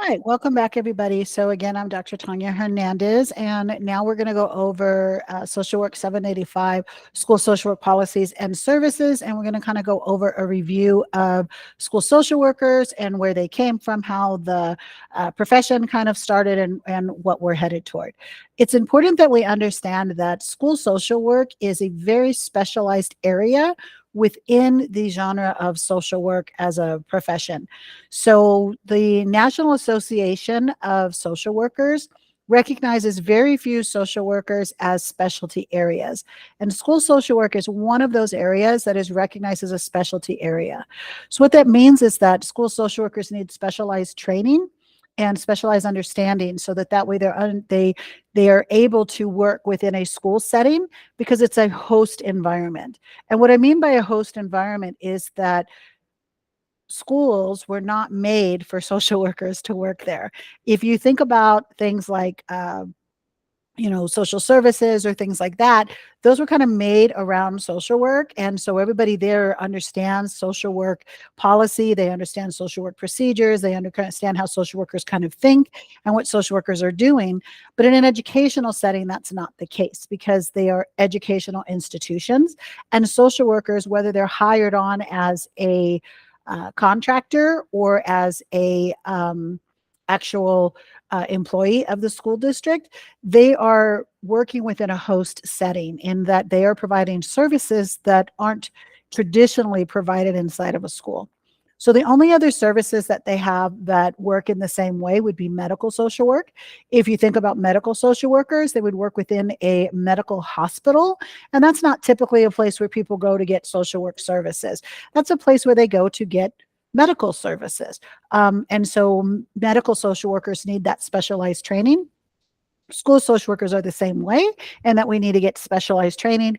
Hi, welcome back, everybody. So again, I'm Dr. Tonya Hernandez, and now we're going to go over Social Work 785, School Social Work Policies and Services, and we're going to kind of go over a review of school social workers and where they came from, how the profession kind of started, and what we're headed toward. It's important that we understand that school social work is a very specialized area within the genre of social work as a profession. So the National Association of Social Workers recognizes very few social workers as specialty areas. And school social work is one of those areas that is recognized as a specialty area. So what that means is that school social workers need specialized training and specialized understanding so that way they are able to work within a school setting because it's a host environment. And what I mean by a host environment is that schools were not made for social workers to work there. If you think about things like social services or things like that, those were kind of made around social work. And so everybody there understands social work policy. They understand social work procedures. They understand how social workers kind of think and what social workers are doing. But in an educational setting, that's not the case because they are educational institutions. And social workers, whether they're hired on as a contractor or as a actual employee of the school district, they are working within a host setting in that they are providing services that aren't traditionally provided inside of a school. So the only other services that they have that work in the same way would be medical social work. If you think about medical social workers, they would work within a medical hospital. And that's not typically a place where people go to get social work services. That's a place where they go to get medical services. And so medical social workers need that specialized training. School social workers are the same way, and that we need to get specialized training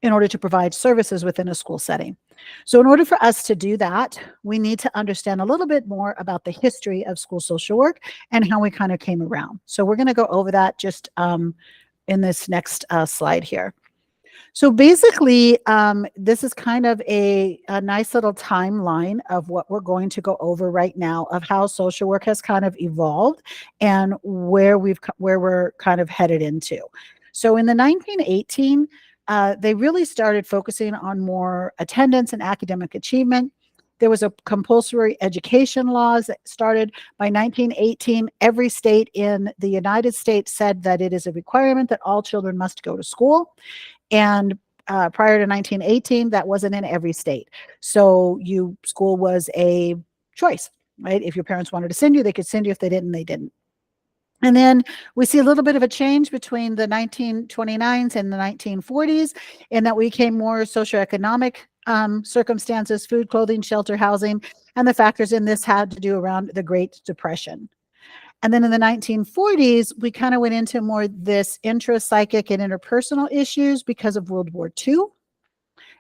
in order to provide services within a school setting. So in order for us to do that, we need to understand a little bit more about the history of school social work and how we kind of came around. So we're going to go over that just in this next slide here. So basically, this is kind of a nice little timeline of what we're going to go over right now of how social work has kind of evolved and where we're kind of headed into. So in the 1918, they really started focusing on more attendance and academic achievement. There was a compulsory education laws that started by 1918. Every state in the United States said that it is a requirement that all children must go to school. And prior to 1918, that wasn't in every state. So school was a choice, right? If your parents wanted to send you, they could send you. If they didn't, they didn't. And then we see a little bit of a change between the 1929s and the 1940s in that we became more socioeconomic circumstances, food, clothing, shelter, housing, and the factors in this had to do around the Great Depression. And then in the 1940s, we kind of went into more this intra-psychic and interpersonal issues because of World War II.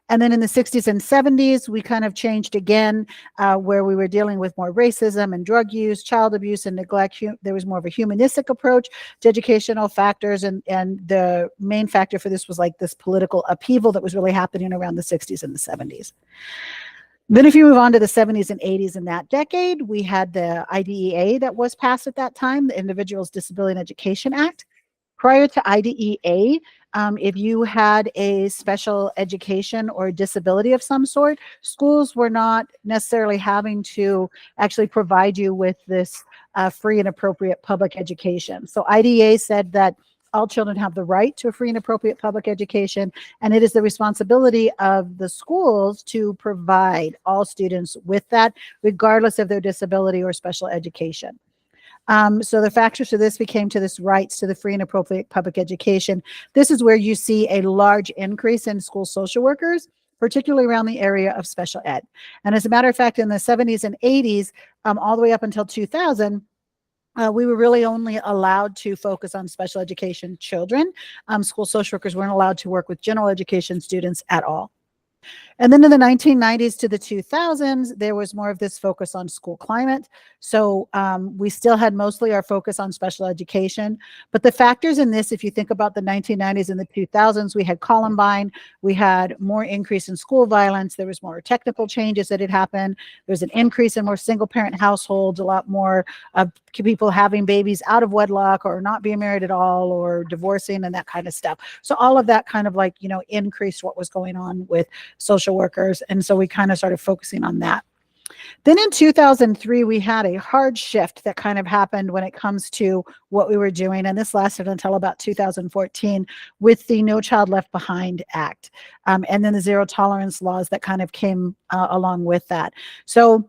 And then in the 60s and 70s, we kind of changed again, where we were dealing with more racism and drug use, child abuse and neglect. There was more of a humanistic approach to educational factors. And the main factor for this was like this political upheaval that was really happening around the 60s and the 70s. Then if you move on to the 70s and 80s in that decade, we had the IDEA that was passed at that time, the Individuals Disability and Education Act. Prior to IDEA, if you had a special education or disability of some sort, schools were not necessarily having to actually provide you with this free and appropriate public education. So IDEA said that all children have the right to a free and appropriate public education, and it is the responsibility of the schools to provide all students with that, regardless of their disability or special education. So the factors for this became to this rights to the free and appropriate public education. This is where you see a large increase in school social workers, particularly around the area of special ed. And as a matter of fact, in the 70s and 80s, all the way up until 2000, we were really only allowed to focus on special education children. School social workers weren't allowed to work with general education students at all. And then in the 1990s to the 2000s, there was more of this focus on school climate. So we still had mostly our focus on special education. But the factors in this, if you think about the 1990s and the 2000s, we had Columbine, we had more increase in school violence, there was more technical changes that had happened, there's an increase in more single parent households, a lot more of people having babies out of wedlock or not being married at all or divorcing and that kind of stuff. So all of that kind of like, you know, increased what was going on with social workers. And so we kind of started focusing on that. Then in 2003, we had a hard shift that kind of happened when it comes to what we were doing. And this lasted until about 2014 with the No Child Left Behind Act. And then the zero tolerance laws that kind of came along with that. So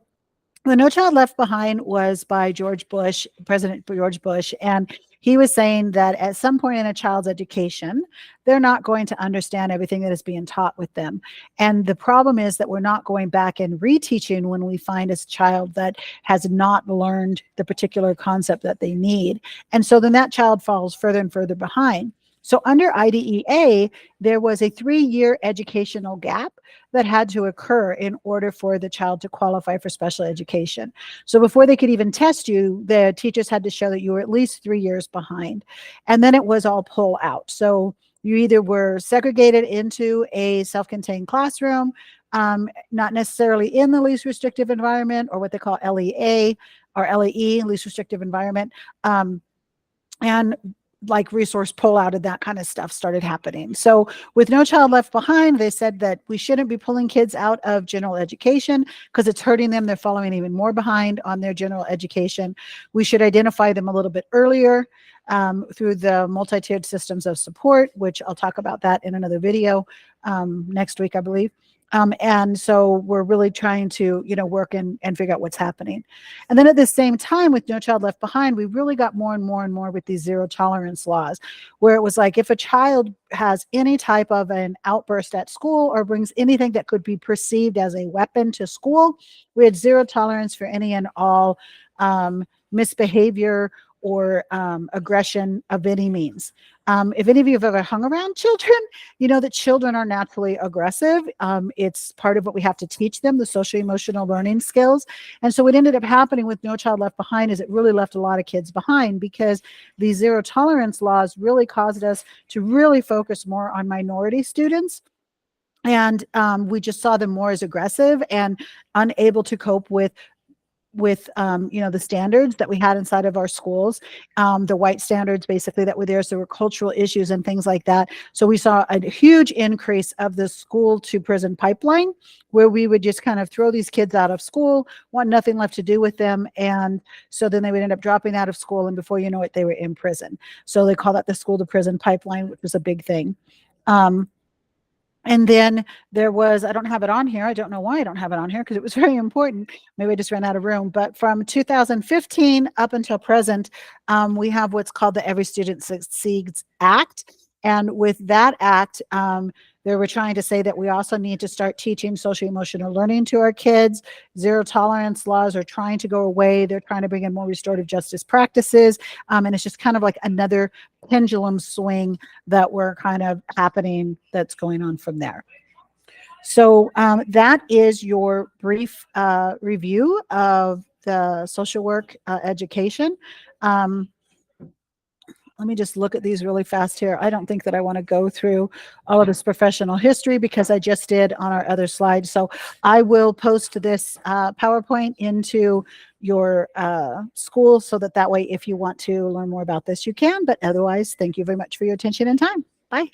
the No Child Left Behind was by George Bush, President George Bush, and he was saying that at some point in a child's education, they're not going to understand everything that is being taught with them. And the problem is that we're not going back and reteaching when we find a child that has not learned the particular concept that they need. And so then that child falls further and further behind. So under IDEA, there was a 3-year educational gap that had to occur in order for the child to qualify for special education. So before they could even test you, the teachers had to show that you were at least 3 years behind. And then it was all pull out. So you either were segregated into a self-contained classroom, not necessarily in the least restrictive environment, or what they call LEA or LEE, least restrictive environment. And like resource pull out and that kind of stuff started happening. So with No Child Left Behind, they said that we shouldn't be pulling kids out of general education because it's hurting them. They're following even more behind on their general education. We should identify them a little bit earlier through the multi-tiered systems of support, which I'll talk about that in another video next week, I believe. And so we're really trying to, you know, work and figure out what's happening. And then at the same time with No Child Left Behind, we really got more and more and more with these zero tolerance laws, where it was like, if a child has any type of an outburst at school or brings anything that could be perceived as a weapon to school, we had zero tolerance for any and all misbehavior or aggression of any means. If any of you have ever hung around children, you know that children are naturally aggressive. It's part of what we have to teach them, the social emotional learning skills. And so what ended up happening with No Child Left Behind is it really left a lot of kids behind, because these zero tolerance laws really caused us to really focus more on minority students. And we just saw them more as aggressive and unable to cope with you know, the standards that we had inside of our schools, the white standards basically that were there. So there were cultural issues and things like that. So we saw a huge increase of the school to prison pipeline, where we would just kind of throw these kids out of school, want nothing left to do with them. And so then they would end up dropping out of school, and before you know it, they were in prison. So they call that the school to prison pipeline, which was a big thing. And then there was, I don't have it on here. I don't know why I don't have it on here, because it was very important. Maybe I just ran out of room. But from 2015 up until present, we have what's called the Every Student Succeeds Act. And with that act, they were trying to say that we also need to start teaching social emotional learning to our kids. Zero tolerance laws are trying to go away. They're trying to bring in more restorative justice practices. And it's just kind of like another pendulum swing that we're kind of happening that's going on from there. So that is your brief review of the social work education. Let me just look at these really fast here. I don't think that I want to go through all of this professional history, because I just did on our other slide. So I will post this PowerPoint into your school, so that way, if you want to learn more about this, you can. But otherwise, thank you very much for your attention and time. Bye.